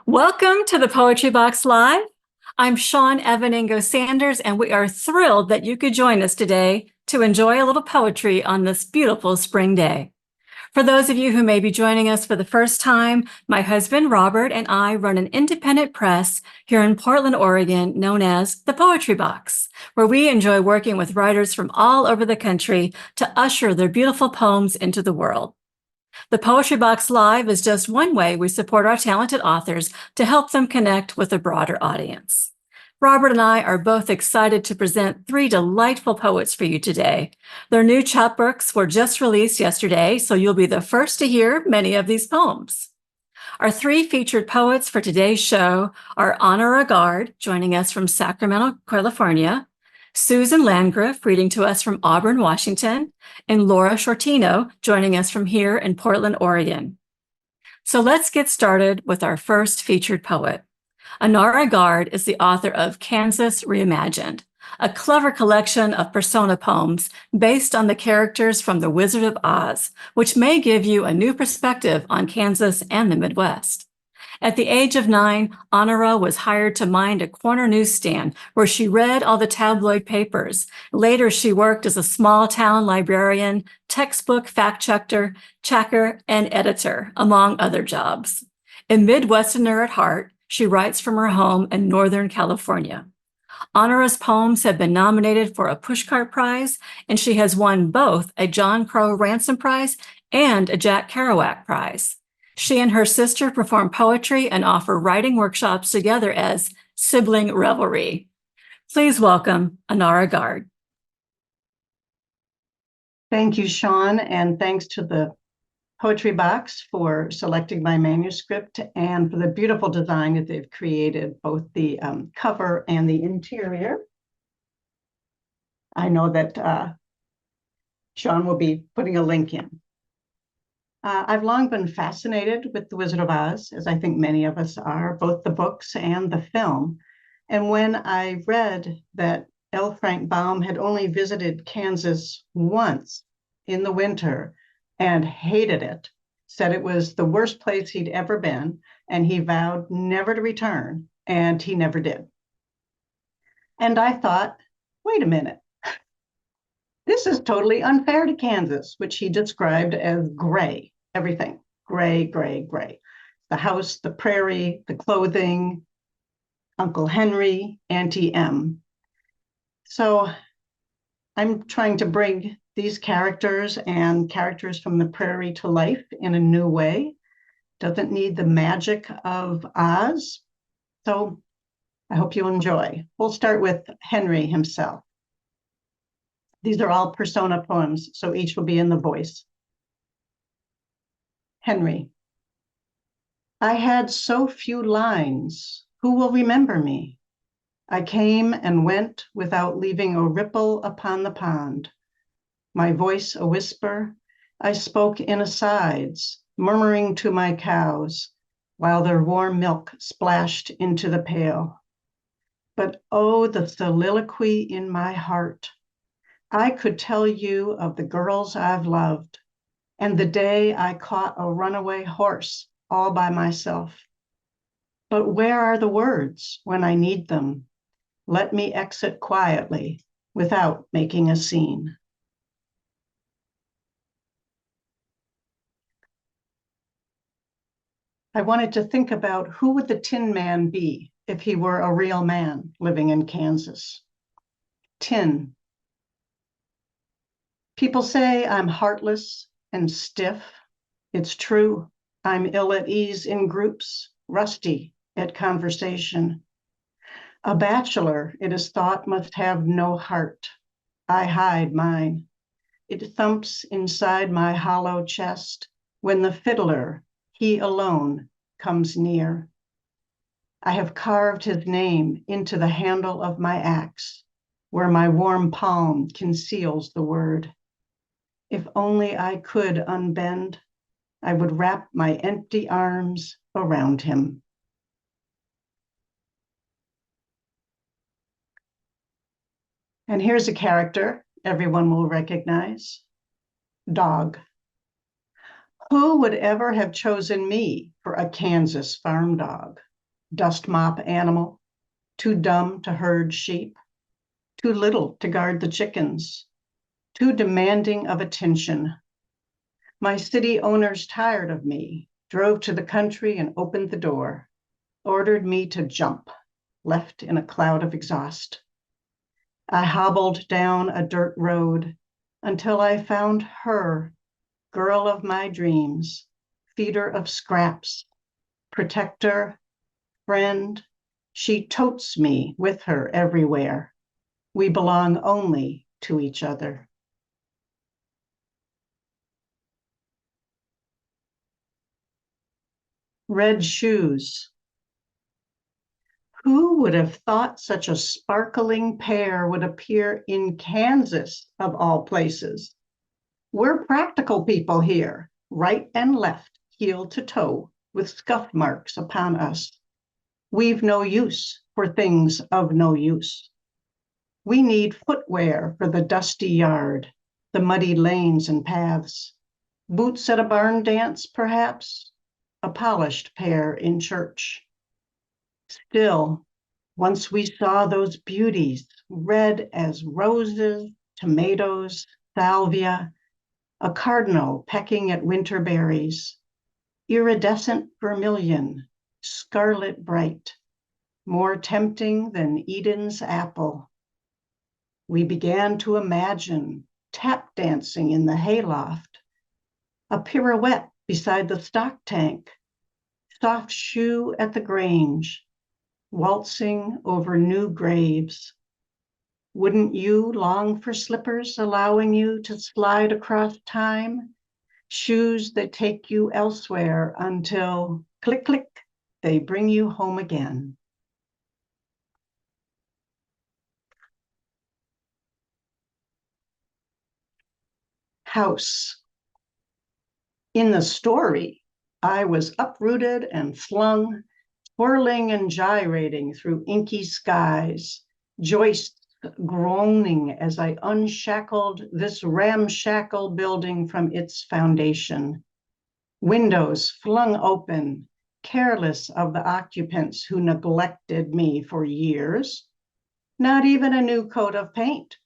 Welcome to the Poetry Box Live. I'm Shawn Aveningo Sanders, and we are thrilled that you could join us today to enjoy a little poetry on this beautiful spring day. For those of you who may be joining us for the first time, my husband Robert and I run an independent press here in Portland, Oregon, known as the Poetry Box, where we enjoy working with writers from all over the country to usher their beautiful poems into the world. The Poetry Box Live is just one way we support our talented authors to help them connect with a broader audience. Robert and I are both excited to present three delightful poets for you today. Their new chapbooks were just released yesterday, so you'll be the first to hear many of these poems. Our three featured poets for today's show are Anara Guard, joining us from Sacramento, California, Susan Landgraf, reading to us from Auburn, Washington, and Laura Sciortino, joining us from here in Portland, Oregon. So let's get started with our first featured poet. Anara Guard is the author of Kansas Reimagined, a clever collection of persona poems based on the characters from The Wizard of Oz, which may give you a new perspective on Kansas and the Midwest. At the age of 9, Anara was hired to mind a corner newsstand where she read all the tabloid papers. Later, she worked as a small-town librarian, textbook fact-checker, and editor, among other jobs. A Midwesterner at heart, she writes from her home in Northern California. Anara's poems have been nominated for a Pushcart Prize, and she has won both a John Crowe Ransom Prize and a Jack Kerouac Prize. She and her sister perform poetry and offer writing workshops together as Sibling Revelry. Please welcome Anara Guard. Thank you, Shawn, and thanks to the Poetry Box for selecting my manuscript and for the beautiful design that they've created, both the cover and the interior. I know that Shawn will be putting a link in. I've long been fascinated with The Wizard of Oz, as I think many of us are, both the books and the film. And when I read that L. Frank Baum had only visited Kansas once in the winter and hated it, said it was the worst place he'd ever been, and he vowed never to return, and he never did. And I thought, wait a minute. This is totally unfair to Kansas, which he described as gray, everything, gray, gray, gray. The house, the prairie, the clothing, Uncle Henry, Auntie Em. So I'm trying to bring these characters and characters from the prairie to life in a new way. Doesn't need the magic of Oz. So I hope you enjoy. We'll start with Henry himself. These are all persona poems, so each will be in the voice. Henry. I had so few lines. Who will remember me? I came and went without leaving a ripple upon the pond. My voice a whisper, I spoke in asides, murmuring to my cows, while their warm milk splashed into the pail. But oh, the soliloquy in my heart. I could tell you of the girls I've loved and the day I caught a runaway horse all by myself. But where are the words when I need them? Let me exit quietly without making a scene. I wanted to think about who would the Tin Man be if he were a real man living in Kansas. Tin. People say I'm heartless and stiff. It's true. I'm ill at ease in groups, rusty at conversation. A bachelor, it is thought, must have no heart. I hide mine. It thumps inside my hollow chest when the fiddler, he alone, comes near. I have carved his name into the handle of my axe, where my warm palm conceals the word. If only I could unbend, I would wrap my empty arms around him. And here's a character everyone will recognize. Dog. Who would ever have chosen me for a Kansas farm dog? dust mop animal, too dumb to herd sheep, too little to guard the chickens, too demanding of attention. My city owners tired of me, drove to the country and opened the door, ordered me to jump, left in a cloud of exhaust. I hobbled down a dirt road until I found her, girl of my dreams, feeder of scraps, protector, friend. She totes me with her everywhere. We belong only to each other. Red shoes. Who would have thought such a sparkling pair would appear in Kansas, of all places? We're practical people here, right and left, heel to toe, with scuff marks upon us. We've no use for things of no use. We need footwear for the dusty yard, the muddy lanes and paths. Boots at a barn dance, perhaps, a polished pair in church. Still, once we saw those beauties, red as roses, tomatoes, salvia, a cardinal pecking at winter berries, iridescent vermilion, scarlet bright, more tempting than Eden's apple. We began to imagine tap dancing in the hayloft, a pirouette beside the stock tank, soft shoe at the grange, waltzing over new graves. Wouldn't you long for slippers allowing you to slide across time? Shoes that take you elsewhere until, click, click, they bring you home again. House. In the story, I was uprooted and flung, whirling and gyrating through inky skies, joists groaning as I unshackled this ramshackle building from its foundation. Windows flung open, careless of the occupants who neglected me for years. Not even a new coat of paint.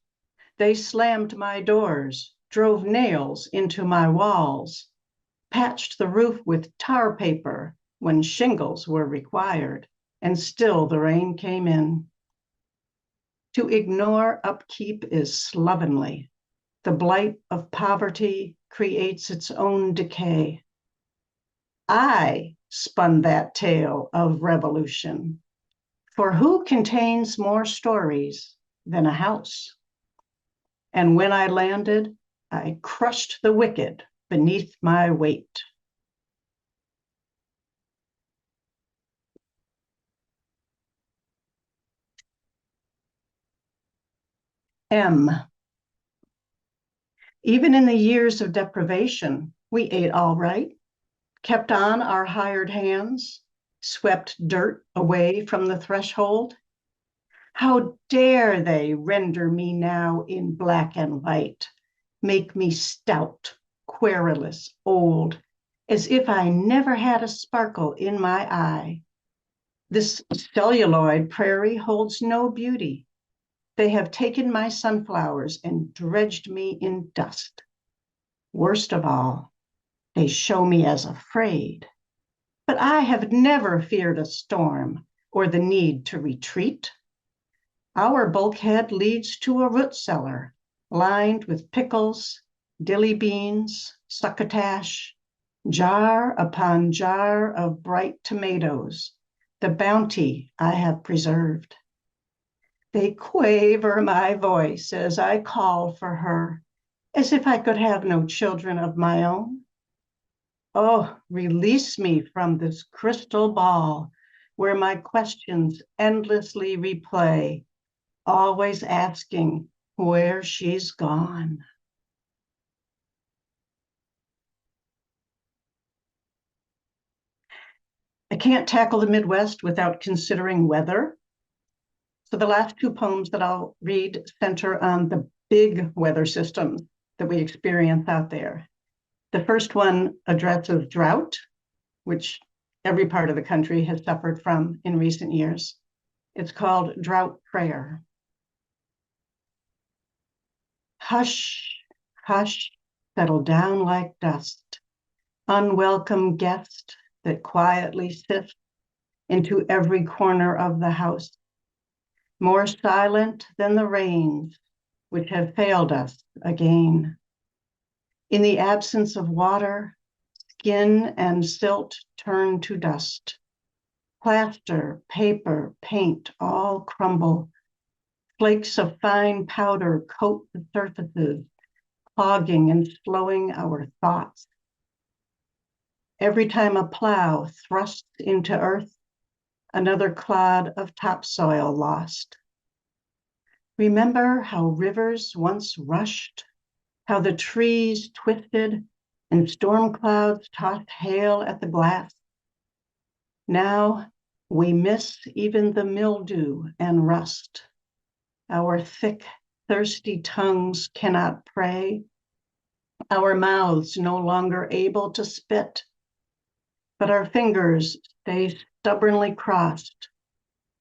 They slammed my doors, drove nails into my walls, patched the roof with tar paper when shingles were required, and still the rain came in. To ignore upkeep is slovenly. The blight of poverty creates its own decay. I spun that tale of revolution, for who contains more stories than a house? And when I landed, I crushed the wicked beneath my weight. M. Even in the years of deprivation, we ate all right, kept on our hired hands, swept dirt away from the threshold. How dare they render me now in black and white, make me stout, querulous, old, as if I never had a sparkle in my eye. This celluloid prairie holds no beauty. They have taken my sunflowers and dredged me in dust. Worst of all, they show me as afraid. But I have never feared a storm or the need to retreat. Our bulkhead leads to a root cellar lined with pickles, dilly beans, succotash, jar upon jar of bright tomatoes, the bounty I have preserved. They quaver my voice as I call for her, as if I could have no children of my own. Oh, release me from this crystal ball where my questions endlessly replay, always asking where she's gone. I can't tackle the Midwest without considering weather. So the last two poems that I'll read center on the big weather systems that we experience out there. The first one addresses drought, which every part of the country has suffered from in recent years. It's called Drought Prayer. Hush, hush, settle down like dust, unwelcome guest that quietly sifts into every corner of the house, more silent than the rains which have failed us again. In the absence of water, skin and silt turn to dust. Plaster, paper, paint all crumble. Flakes of fine powder coat the surfaces, clogging and slowing our thoughts. Every time a plow thrusts into earth, another clod of topsoil lost. Remember how rivers once rushed, how the trees twisted and storm clouds tossed hail at the glass? Now we miss even the mildew and rust. Our thick, thirsty tongues cannot pray, our mouths no longer able to spit, but our fingers stay stubbornly crossed.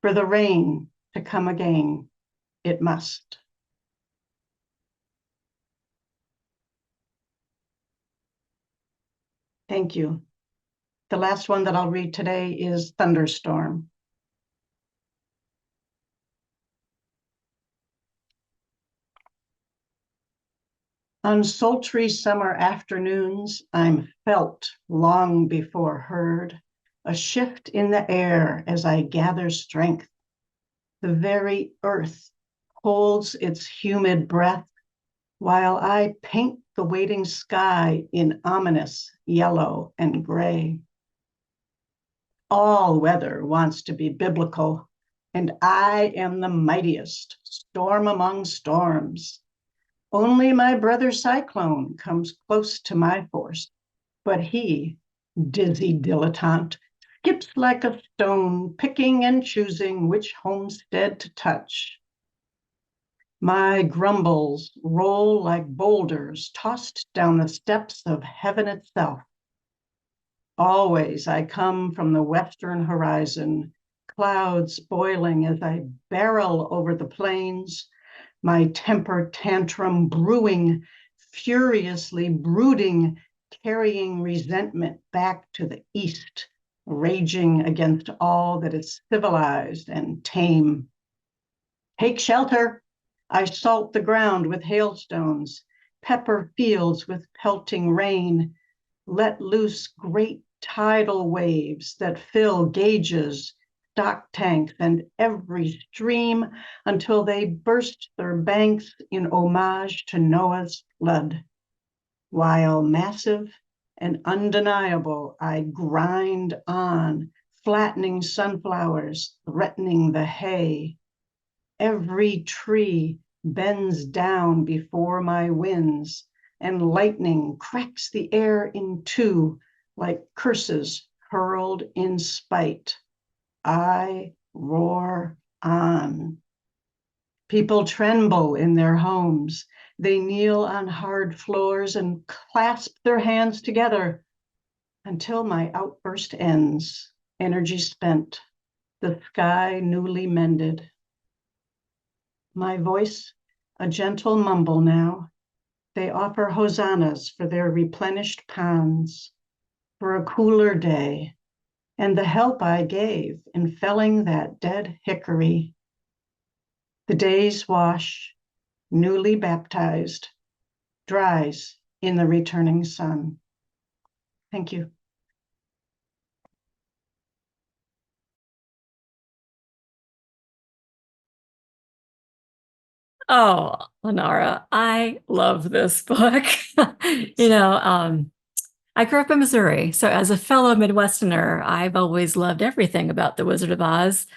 For the rain to come again, it must. Thank you. The last one that I'll read today is Thunderstorm. On sultry summer afternoons, I'm felt long before heard, a shift in the air as I gather strength. The very earth holds its humid breath while I paint the waiting sky in ominous yellow and gray. All weather wants to be biblical, and I am the mightiest storm among storms. Only my brother Cyclone comes close to my force, but he, dizzy dilettante, skips like a stone, picking and choosing which homestead to touch. My grumbles roll like boulders tossed down the steps of heaven itself. Always I come from the western horizon, clouds boiling as I barrel over the plains, my temper tantrum brewing, furiously brooding, carrying resentment back to the east, raging against all that is civilized and tame. Take shelter. I salt the ground with hailstones, pepper fields with pelting rain, let loose great tidal waves that fill gauges, stock tanks, and every stream until they burst their banks in homage to Noah's flood. While massive and undeniable, I grind on, flattening sunflowers, threatening the hay. Every tree bends down before my winds, and lightning cracks the air in two like curses hurled in spite. I roar on. People tremble in their homes. They kneel on hard floors and clasp their hands together until my outburst ends, energy spent, the sky newly mended. My voice, a gentle mumble now. They offer hosannas for their replenished ponds, for a cooler day, and the help I gave in felling that dead hickory. The day's wash, newly baptized, dries in the returning sun. Thank you. Oh, Anara, I love this book. You know, I grew up in Missouri, so as a fellow Midwesterner, I've always loved everything about The Wizard of Oz.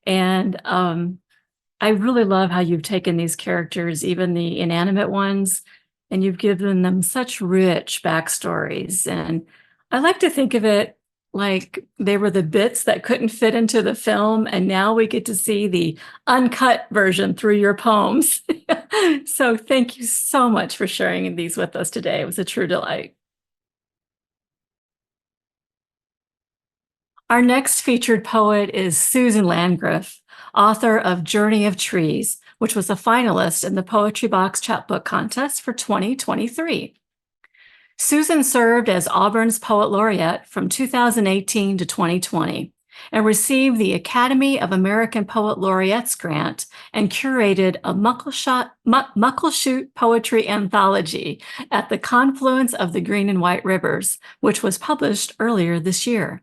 And I really love how you've taken these characters, even the inanimate ones, and you've given them such rich backstories. And I like to think of it like they were the bits that couldn't fit into the film, and now we get to see the uncut version through your poems. So thank you so much for sharing these with us today. It was a true delight. Our next featured poet is Susan Landgraf, author of Journey of Trees, which was a finalist in the Poetry Box Chapbook Contest for 2023. Susan served as Auburn's Poet Laureate from 2018 to 2020 and received the Academy of American Poet Laureates grant and curated a Muckleshoot poetry anthology at the confluence of the Green and White Rivers, which was published earlier this year.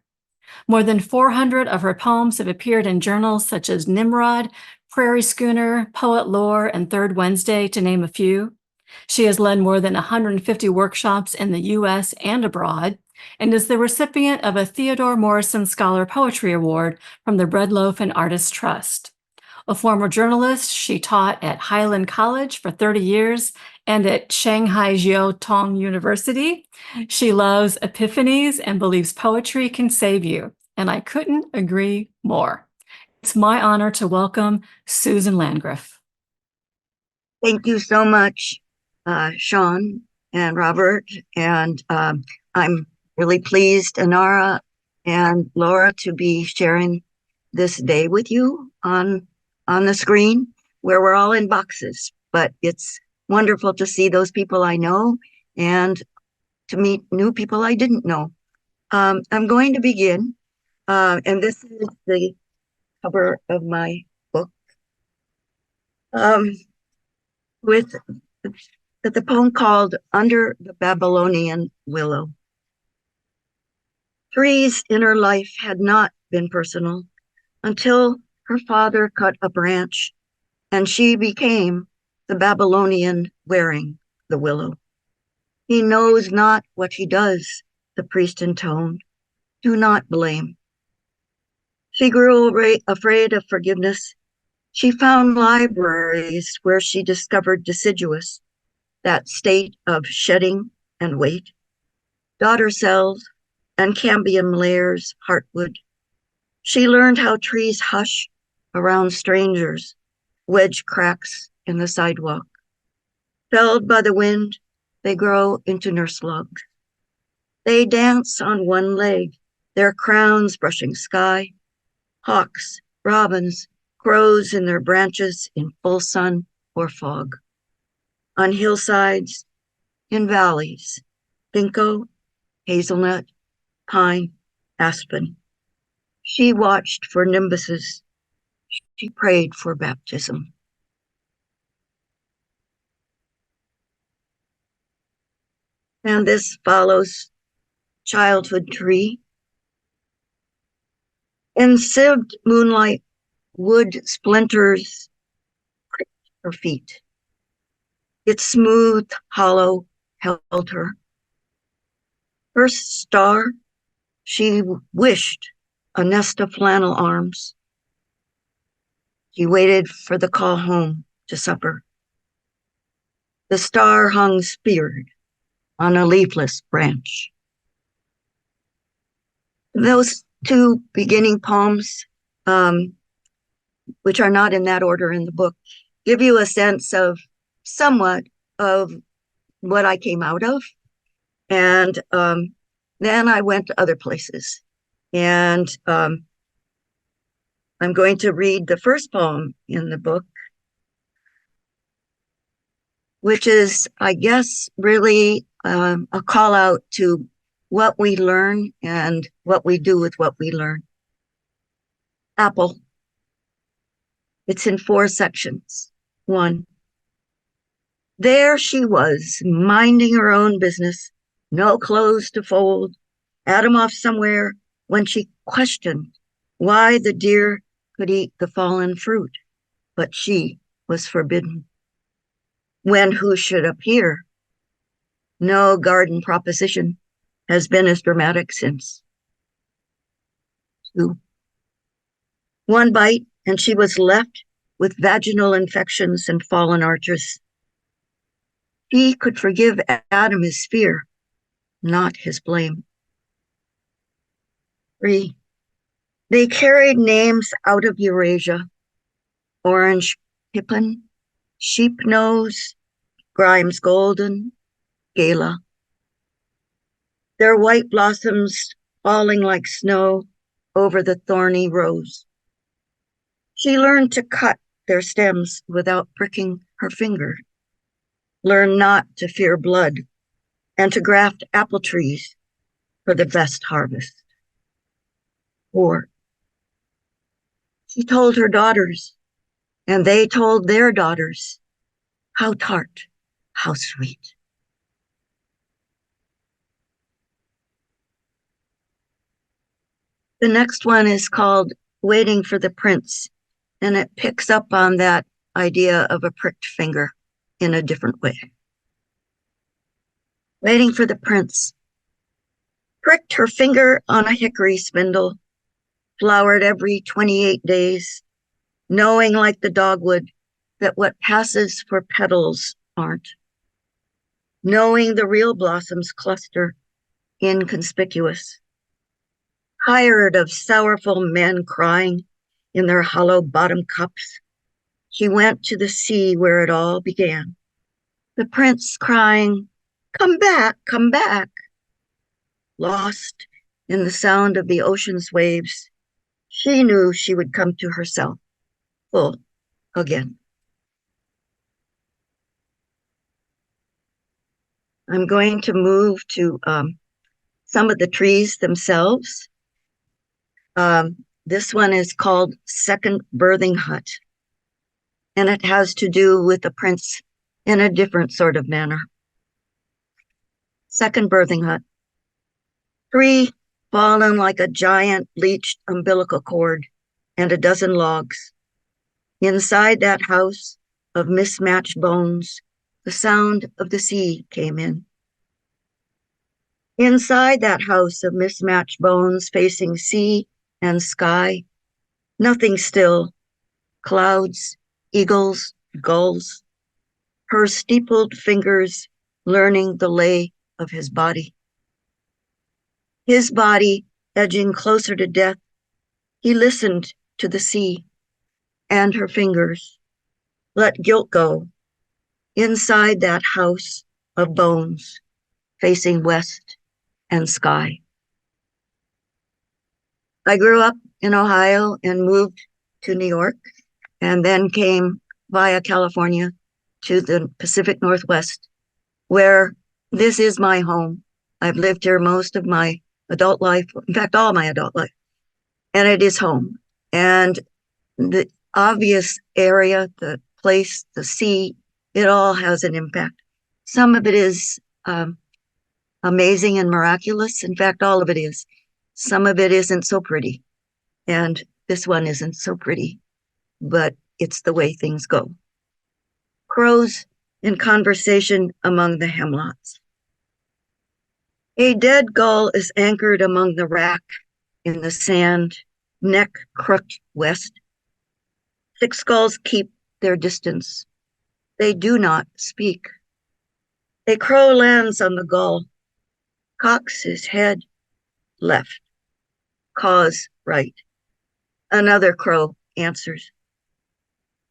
More than 400 of her poems have appeared in journals such as Nimrod, Prairie Schooner, Poet Lore, and Third Wednesday, to name a few. She has led more than 150 workshops in the U.S. and abroad, and is the recipient of a Theodore Morrison Scholar Poetry Award from the Breadloaf and Artists Trust. A former journalist, she taught at Highland College for 30 years and at Shanghai Jiao Tong University. She loves epiphanies and believes poetry can save you, and I couldn't agree more. It's my honor to welcome Susan Landgraf. Thank you so much, Shawn and Robert, and I'm really pleased, Anara and Laura, to be sharing this day with you on the screen, where we're all in boxes. But it's wonderful to see those people I know and to meet new people I didn't know. I'm going to begin, and this is the cover of my book, with the poem called Under the Babylonian Willow. Three's inner life had not been personal until her father cut a branch and she became the Babylonian wearing the willow. He knows not what he does, the priest intoned. Do not blame. She grew afraid of forgiveness. She found libraries where she discovered deciduous, that state of shedding and weight, daughter cells and cambium layers, heartwood. She learned how trees hush around strangers, wedge cracks in the sidewalk. Felled by the wind, they grow into nurse slugs. They dance on one leg, their crowns brushing sky. Hawks, robins, crows in their branches in full sun or fog. On hillsides, in valleys, ginkgo, hazelnut, pine, aspen. She watched for nimbuses. She prayed for baptism. And this follows childhood tree. In sieved moonlight, wood splinters pricked her feet. Its smooth, hollow held her. First star, she wished a nest of flannel arms. She waited for the call home to supper. The star hung speared on a leafless branch. Those two beginning poems, which are not in that order in the book, give you a sense of somewhat of what I came out of. And then I went to other places. And I'm going to read the first poem in the book, which is, I guess, really a call out to what we learn and what we do with what we learn. Apple. It's in 4 sections. 1. There she was, minding her own business, no clothes to fold, Adam off somewhere, when she questioned why the deer could eat the fallen fruit, but she was forbidden. When who should appear? No garden proposition has been as dramatic since. 2. 1 bite, and she was left with vaginal infections and fallen arches. He could forgive Adam his fear, not his blame. 3. They carried names out of Eurasia: Orange Pippin, Sheep Nose, Grimes Golden, Gala. Their white blossoms falling like snow over the thorny rose. She learned to cut their stems without pricking her finger, learned not to fear blood, and to graft apple trees for the best harvest. Or she told her daughters, and they told their daughters, how tart, how sweet. The next one is called Waiting for the Prince, and it picks up on that idea of a pricked finger in a different way. Waiting for the prince. Pricked her finger on a hickory spindle, flowered every 28 days, knowing like the dogwood that what passes for petals aren't. Knowing the real blossoms cluster inconspicuous. Tired of sorrowful men crying in their hollow bottom cups, she went to the sea where it all began. The prince crying, come back, come back. Lost in the sound of the ocean's waves, she knew she would come to herself, full again. I'm going to move to some of the trees themselves. This one is called Second Birthing Hut, and it has to do with the prince in a different sort of manner. Second Birthing Hut. Tree fallen like a giant bleached umbilical cord and a dozen logs. Inside that house of mismatched bones, the sound of the sea came in. Inside that house of mismatched bones facing sea and sky, nothing still, clouds, eagles, gulls, her steepled fingers learning the lay of his body. His body edging closer to death, he listened to the sea and her fingers, let guilt go, inside that house of bones, facing west and sky. I grew up in Ohio and moved to New York, and then came via California to the Pacific Northwest, where this is my home. I've lived here most of my adult life, in fact, all my adult life, and it is home. And the obvious area, the place, the sea, it all has an impact. Some of it is amazing and miraculous. In fact, all of it is. Some of it isn't so pretty. And this one isn't so pretty, but it's the way things go. Crows in conversation among the hemlocks. A dead gull is anchored among the wrack in the sand, neck crooked west. 6 gulls keep their distance. They do not speak. A crow lands on the gull, cocks his head left, caws right. Another crow answers.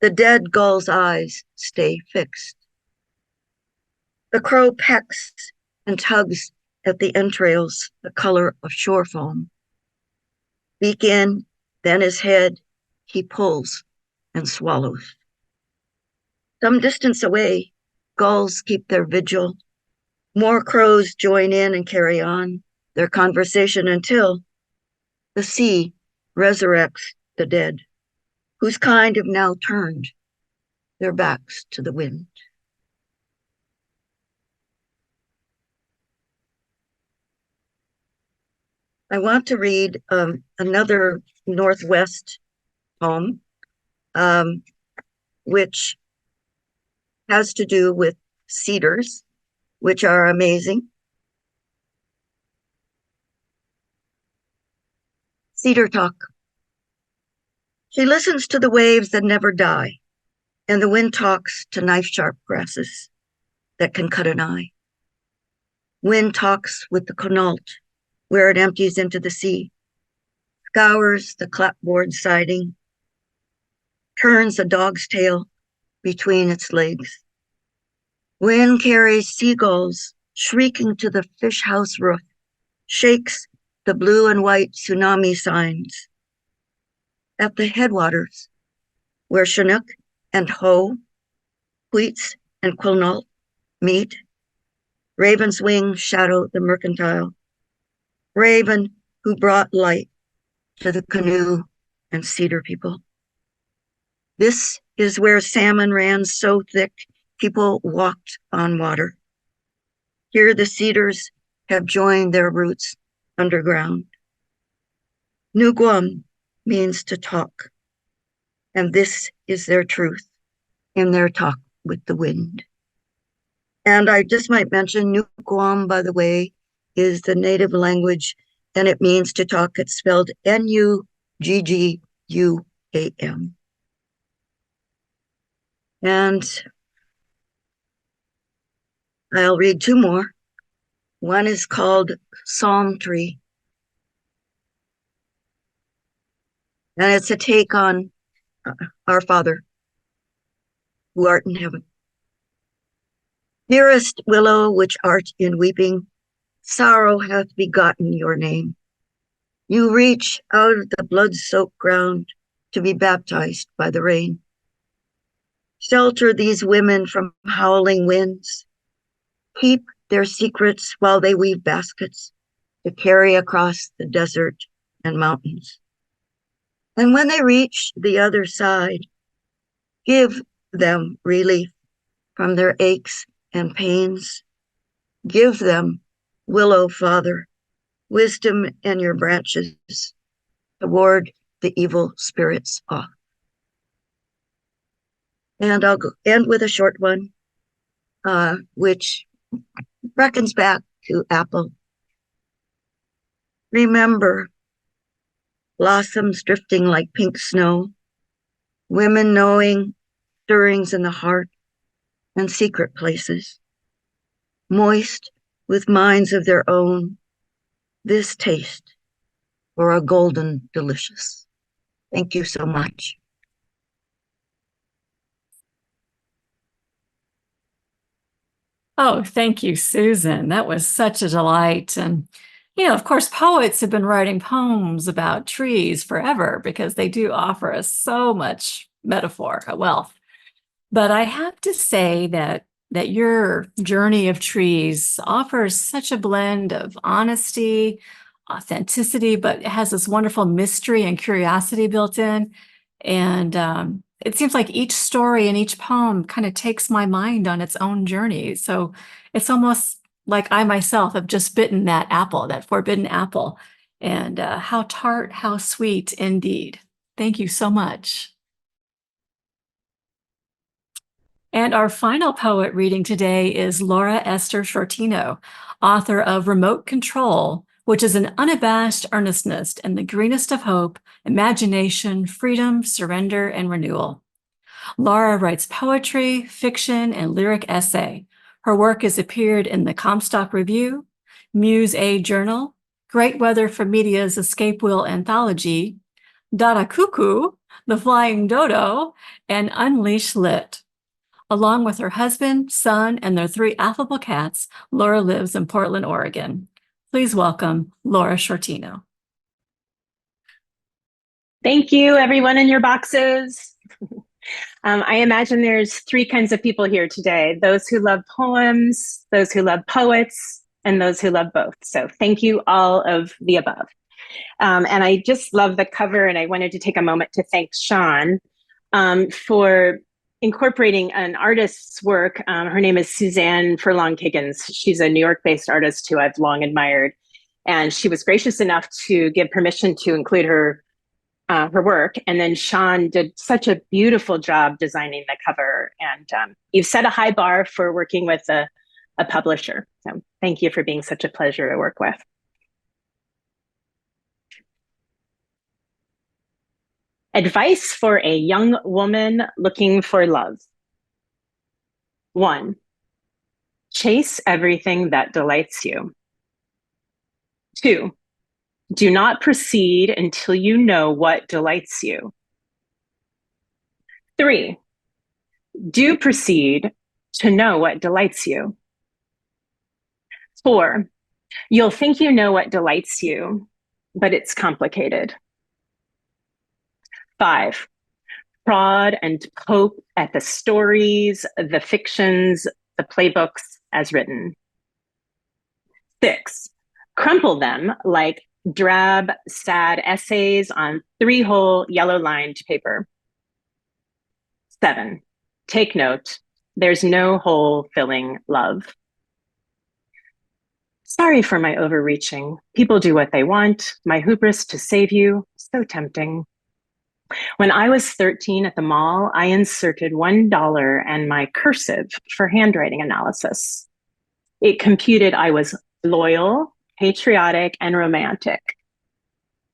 The dead gull's eyes stay fixed. The crow pecks and tugs at the entrails, the color of shore foam. Beak in, then his head, he pulls and swallows. Some distance away, gulls keep their vigil. More crows join in and carry on their conversation until the sea resurrects the dead, whose kind have now turned their backs to the wind. I want to read another Northwest poem, which has to do with cedars, which are amazing. Cedar talk. She listens to the waves that never die, and the wind talks to knife-sharp grasses that can cut an eye. Wind talks with the Connaught, where it empties into the sea, scours the clapboard siding, turns a dog's tail between its legs. Wind carries seagulls shrieking to the fish house roof, shakes the blue and white tsunami signs. At the headwaters, where Chinook and Ho, Queets and Quinault meet, Raven's wings shadow the mercantile. Raven who brought light to the canoe and cedar people. This is where salmon ran so thick people walked on water. Here the cedars have joined their roots underground. Nuguam means to talk, and this is their truth in their talk with the wind. And I just might mention Nuguam, by the way, is the native language, and it means to talk. It's spelled N-U-G-G-U-A-M. And I'll read two more. One is called Psalm Tree. And it's a take on our Father, who art in heaven. Dearest willow, which art in weeping, sorrow hath begotten your name. You reach out of the blood-soaked ground to be baptized by the rain. Shelter these women from howling winds. Keep their secrets while they weave baskets to carry across the desert and mountains. And when they reach the other side, give them relief from their aches and pains. Give them, willow Father, wisdom in your branches to ward the evil spirits off. And I'll end with a short one, which reckons back to apple. Remember, blossoms drifting like pink snow, women knowing stirrings in the heart and secret places, moist with minds of their own, this taste for a golden delicious. Thank you so much. Oh, thank you, Susan. That was such a delight. And, of course, poets have been writing poems about trees forever because they do offer us so much metaphor, wealth. But I have to say that your journey of trees offers such a blend of honesty, authenticity, but it has this wonderful mystery and curiosity built in. And it seems like each story and each poem kind of takes my mind on its own journey. So it's almost like I myself have just bitten that apple, that forbidden apple. And how tart, how sweet indeed. Thank you so much. And our final poet reading today is Laura Esther Sciortino, author of Remote Control, which is an unabashed earnestness in the greenest of hope, imagination, freedom, surrender, and renewal. Laura writes poetry, fiction, and lyric essay. Her work has appeared in the Comstock Review, Muse A Journal, Great Weather for Media's Escape Wheel Anthology, Dada Cuckoo, The Flying Dodo, and Unleash Lit. Along with her husband, son, and their 3 affable cats, Laura lives in Portland, Oregon. Please welcome Laura Sciortino. Thank you, everyone in your boxes. I imagine there's 3 kinds of people here today: those who love poems, those who love poets, and those who love both. So thank you, all of the above. And I just love the cover, and I wanted to take a moment to thank Shawn for incorporating an artist's work. Her name is Suzanne Furlong-Higgins. She's a New York-based artist who I've long admired. And she was gracious enough to give permission to include her work. And then Shawn did such a beautiful job designing the cover. And you've set a high bar for working with a publisher. So thank you for being such a pleasure to work with. Advice for a young woman looking for love. 1, chase everything that delights you. 2, do not proceed until you know what delights you. 3, do proceed to know what delights you. 4, you'll think you know what delights you, but it's complicated. 5, prod and poke at the stories, the fictions, the playbooks as written. 6, crumple them like drab, sad essays on 3-hole yellow-lined paper. 7, take note, there's no hole-filling love. Sorry for my overreaching. People do what they want. My hubris to save you, so tempting. When I was 13 at the mall, I inserted $1 and my cursive for handwriting analysis. It computed I was loyal, patriotic, and romantic.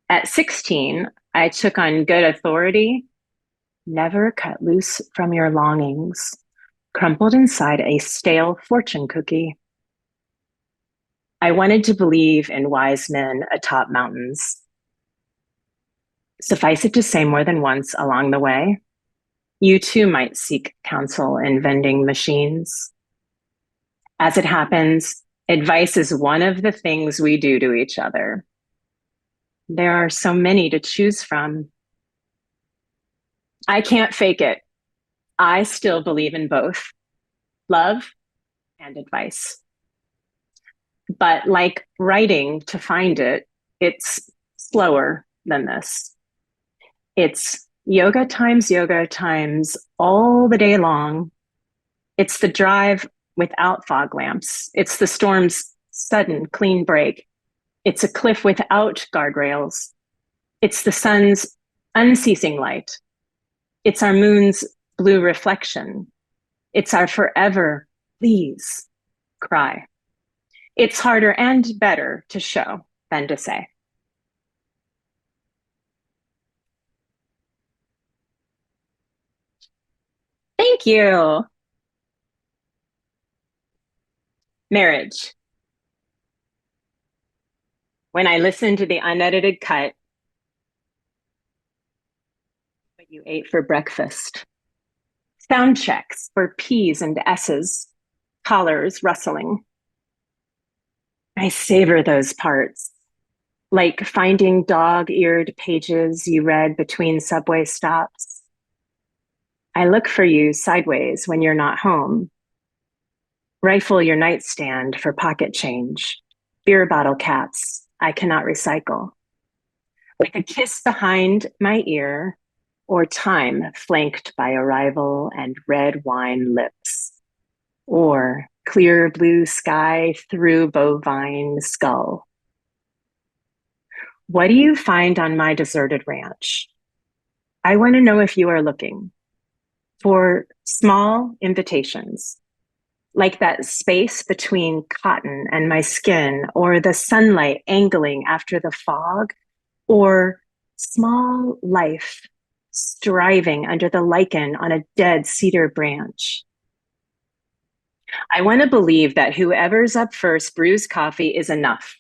At 16, I took on good authority. Never cut loose from your longings, crumpled inside a stale fortune cookie. I wanted to believe in wise men atop mountains. Suffice it to say more than once along the way, you too might seek counsel in vending machines. As it happens, advice is one of the things we do to each other. There are so many to choose from. I can't fake it. I still believe in both love and advice. But like writing to find it, it's slower than this. It's yoga times all the day long. It's the drive without fog lamps. It's the storm's sudden clean break. It's a cliff without guardrails. It's the sun's unceasing light. It's our moon's blue reflection. It's our forever, please, cry. It's harder and better to show than to say. Thank you. Marriage. When I listened to the unedited cut, what you ate for breakfast, sound checks for P's and S's, collars rustling. I savor those parts, like finding dog-eared pages you read between subway stops. I look for you sideways when you're not home. Rifle your nightstand for pocket change, beer bottle caps I cannot recycle. Like a kiss behind my ear, or time flanked by arrival and red wine lips, or clear blue sky through bovine skull. What do you find on my deserted ranch? I want to know if you are looking for small invitations, like that space between cotton and my skin, or the sunlight angling after the fog, or small life striving under the lichen on a dead cedar branch. I want to believe that whoever's up first brews coffee is enough.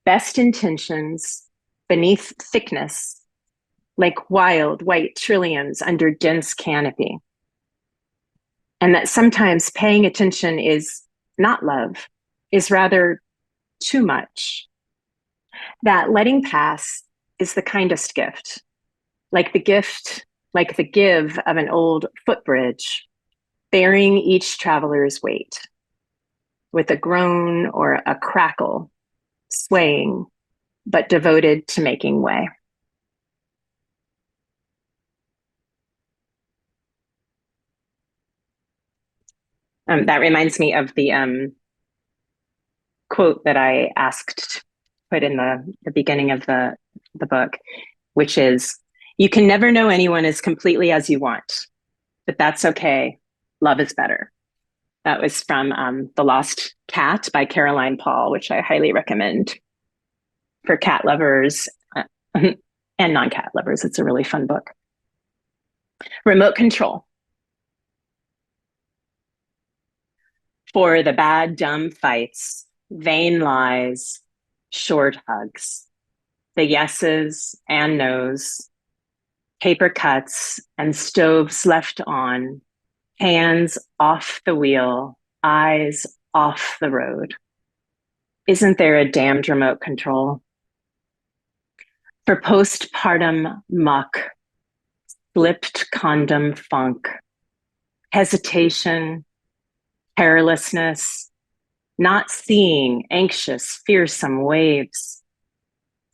Best intentions beneath thickness, like wild white trilliums under dense canopy. And that sometimes paying attention is not love, is rather too much. That letting pass is the kindest gift, like the give of an old footbridge, bearing each traveler's weight, with a groan or a crackle, swaying, but devoted to making way. That reminds me of the quote that I asked to put in the beginning of the book, which is, you can never know anyone as completely as you want, but that's okay. Love is better. That was from The Lost Cat by Caroline Paul, which I highly recommend for cat lovers and non-cat lovers. It's a really fun book. Remote control. For the bad, dumb fights, vain lies, short hugs, the yeses and nos, paper cuts and stoves left on, hands off the wheel, eyes off the road. Isn't there a damned remote control? for postpartum muck, slipped condom funk, hesitation, carelessness, not seeing anxious, fearsome waves,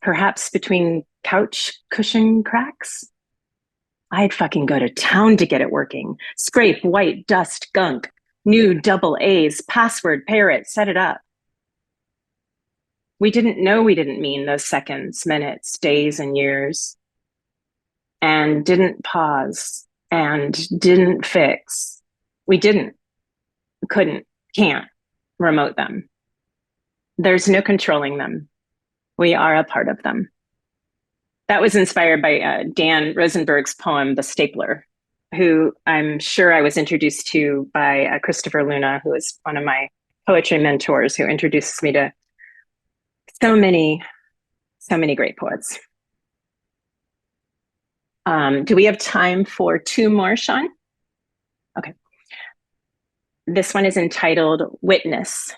perhaps between couch cushion cracks. I'd fucking go to town to get it working. Scrape white dust gunk, new double A's, password parrot, set it up. We didn't know we didn't mean those seconds, minutes, days, and years. And didn't pause and didn't fix. We didn't, couldn't, can't remote them. There's no controlling them. We are a part of them. That was inspired by Dan Rosenberg's poem, The Stapler, who I'm sure I was introduced to by Christopher Luna, who is one of my poetry mentors, who introduces me to so many great poets. Do we have time for two more, Shawn? Okay. This one is entitled Witness.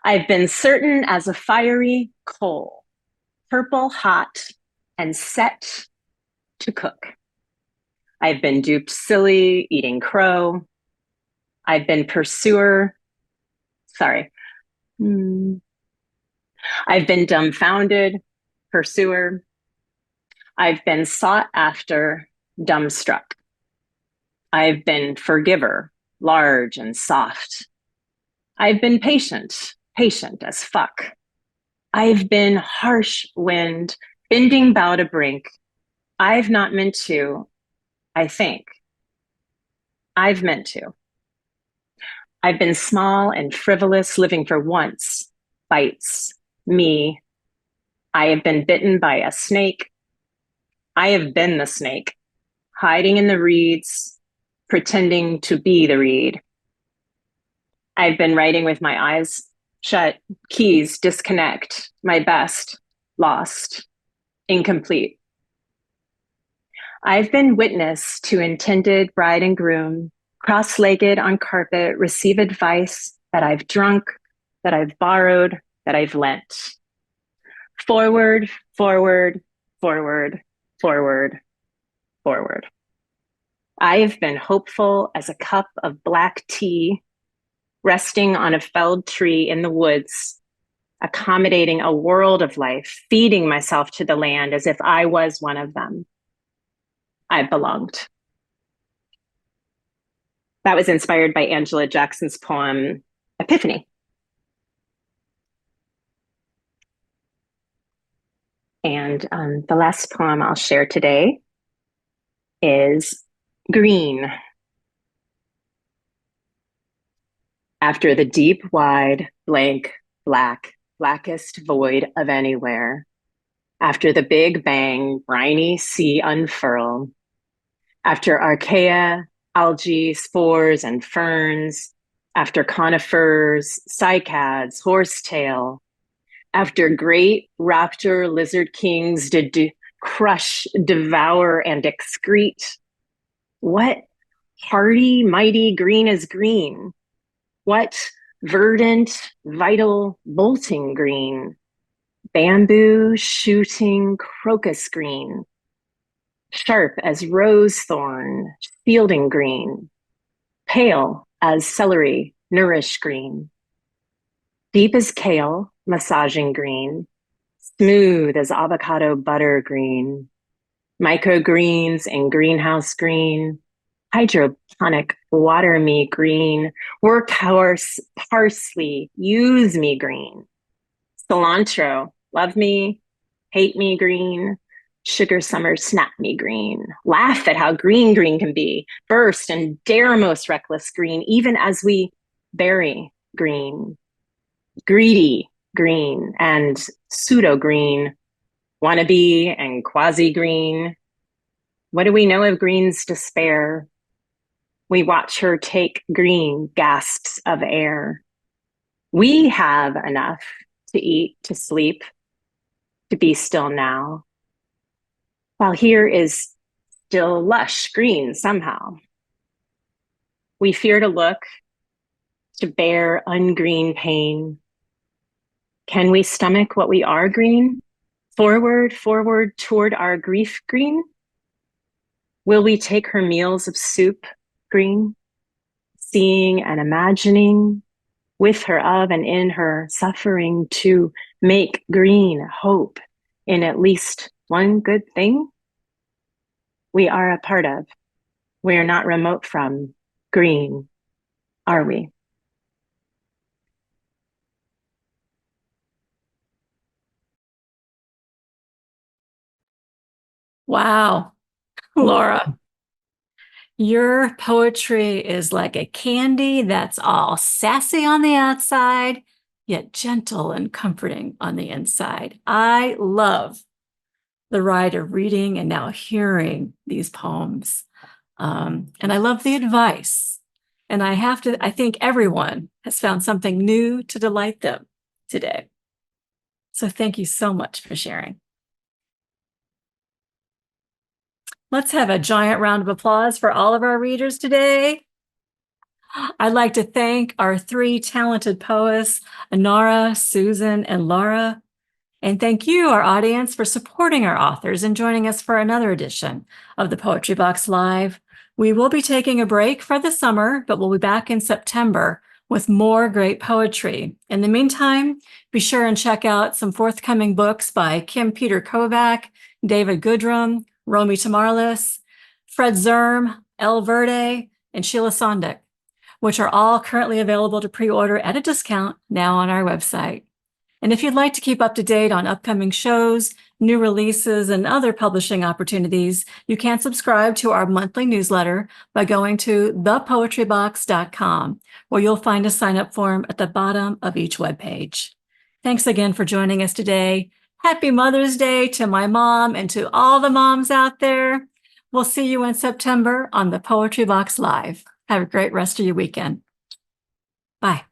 I've been certain as a fiery coal, purple hot and set to cook. I've been duped silly, eating crow. I've been pursuer, sorry. I've been dumbfounded, pursuer. I've been sought after, dumbstruck. I've been forgiver, large and soft. I've been patient, patient as fuck. I've been harsh wind, bending bow to brink. I've not meant to, I think. I've meant to. I've been small and frivolous, living for once, bites, me. I have been bitten by a snake. I have been the snake, hiding in the reeds, pretending to be the reed. I've been writing with my eyes shut, keys disconnect, my best, lost, incomplete. I've been witness to intended bride and groom, cross-legged on carpet, receive advice that I've drunk, that I've borrowed, that I've lent. Forward, forward, forward, forward, forward. I have been hopeful as a cup of black tea, resting on a felled tree in the woods, accommodating a world of life, feeding myself to the land as if I was one of them. I belonged. That was inspired by Angela Jackson's poem, Epiphany. And the last poem I'll share today is Green. After the deep, wide, blank, black, blackest void of anywhere, after the big bang, briny sea unfurl, after archaea, algae, spores, and ferns, after conifers, cycads, horsetail, after great raptor lizard kings did crush, devour, and excrete, what hardy, mighty green is green? What verdant, vital, bolting green? Bamboo shooting crocus green, sharp as rose thorn, fielding green, pale as celery, nourish green, deep as kale, massaging green, smooth as avocado butter green, microgreens and greenhouse green, hydroponic water me green, workhorse parsley, use me green, cilantro, love me, hate me green, sugar summer snap me green, laugh at how green green can be, burst and dare most reckless green, even as we bury green, greedy green and pseudo green, wannabe and quasi green. What do we know of green's despair? We watch her take green gasps of air. We have enough to eat, to sleep, to be still now. While here is still lush green somehow. We fear to look, to bear ungreen pain, Can we stomach what we are green? Forward, forward toward our grief green? Will we take her meals of soup green? Seeing and imagining with her of and in her suffering to make green hope in at least one good thing we are a part of. We are not remote from green, are we? Wow, Laura, your poetry is like a candy that's all sassy on the outside, yet gentle and comforting on the inside. I love the ride of reading and now hearing these poems. And I love the advice. And I think everyone has found something new to delight them today. So thank you so much for sharing. Let's have a giant round of applause for all of our readers today. I'd like to thank our 3 talented poets, Anara, Susan, and Laura. And thank you, our audience, for supporting our authors and joining us for another edition of the Poetry Box Live. We will be taking a break for the summer, but we'll be back in September with more great poetry. In the meantime, be sure and check out some forthcoming books by Kim Peter Kovac, David Goodrum, Romy Tamarlis, Fred Zerm, El Verde, and Sheila Sondick, which are all currently available to pre-order at a discount now on our website. And if you'd like to keep up to date on upcoming shows, new releases, and other publishing opportunities, you can subscribe to our monthly newsletter by going to thepoetrybox.com, where you'll find a sign-up form at the bottom of each webpage. Thanks again for joining us today. Happy Mother's Day to my mom and to all the moms out there. We'll see you in September on the Poetry Box Live. Have a great rest of your weekend. Bye.